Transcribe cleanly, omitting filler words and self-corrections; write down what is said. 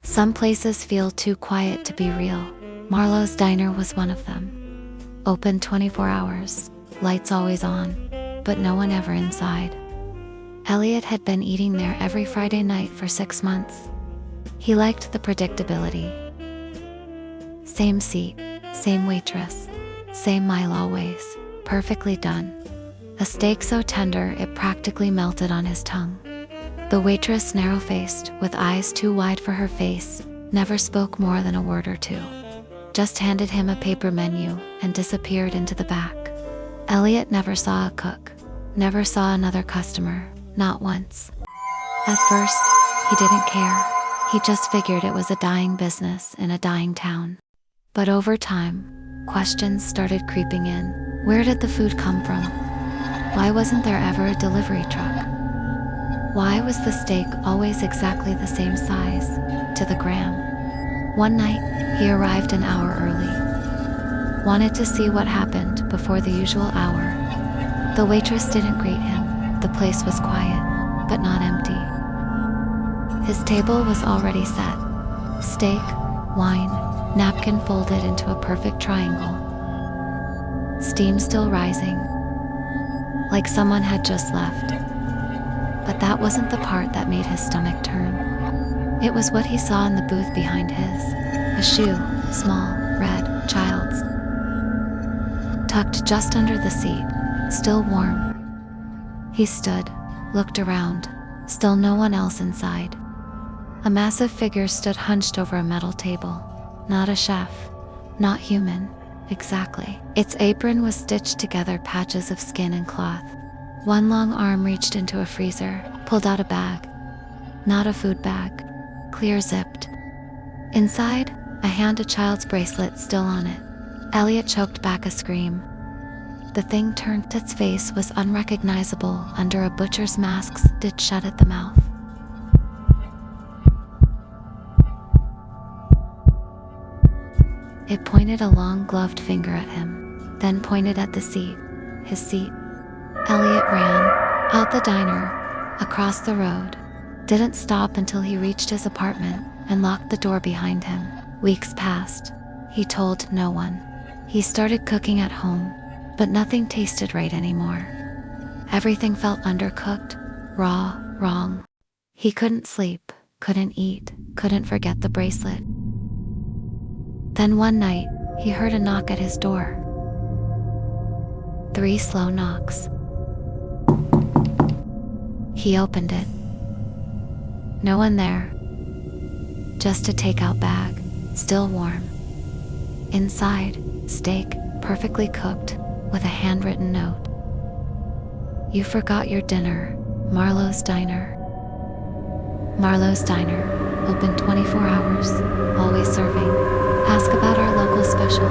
Some places feel too quiet to be real. Marlowe's Diner was one of them. Open 24 hours, lights always on, but no one ever inside. Elliot had been eating there every Friday night for 6 months. He liked the predictability. Same seat, same waitress, same mile always, perfectly done. A steak so tender it practically melted on his tongue. The waitress, narrow-faced, with eyes too wide for her face, never spoke more than a word or two. Just handed him a paper menu and disappeared into the back. Elliot never saw a cook, never saw another customer, not once. At first, he didn't care. He just figured it was a dying business in a dying town. But over time, questions started creeping in. Where did the food come from? Why wasn't there ever a delivery truck? Why was the steak always exactly the same size, to the gram? One night, he arrived an hour early. Wanted to see what happened before the usual hour. The waitress didn't greet him. The place was quiet, but not empty. His table was already set. Steak, wine, napkin folded into a perfect triangle. Steam still rising, like someone had just left. But that wasn't the part that made his stomach turn. It was what he saw in the booth behind his. A shoe, small, red, child's. Tucked just under the seat, still warm. He stood, looked around, still no one else inside. A massive figure stood hunched over a metal table. Not a chef, not human, exactly. Its apron was stitched together, patches of skin and cloth. One long arm reached into a freezer, pulled out a bag. Not a food bag, clear zipped. Inside, a hand, a child's bracelet still on it. Elliot choked back a scream. The thing turned. Its face was unrecognizable under a butcher's mask stitched shut at the mouth. It pointed a long gloved finger at him, then pointed at the seat, his seat. Elliot ran, out the diner, across the road, didn't stop until he reached his apartment and locked the door behind him. Weeks passed. He told no one. He started cooking at home, but nothing tasted right anymore. Everything felt undercooked, raw, wrong. He couldn't sleep, couldn't eat, couldn't forget the bracelet. Then one night, he heard a knock at his door. 3 slow knocks. He opened it. No one there. Just a takeout bag, still warm. Inside, steak, perfectly cooked, with a handwritten note. You forgot your dinner, Marlowe's Diner. Marlowe's Diner, open 24 hours, always serving. Ask about our local special.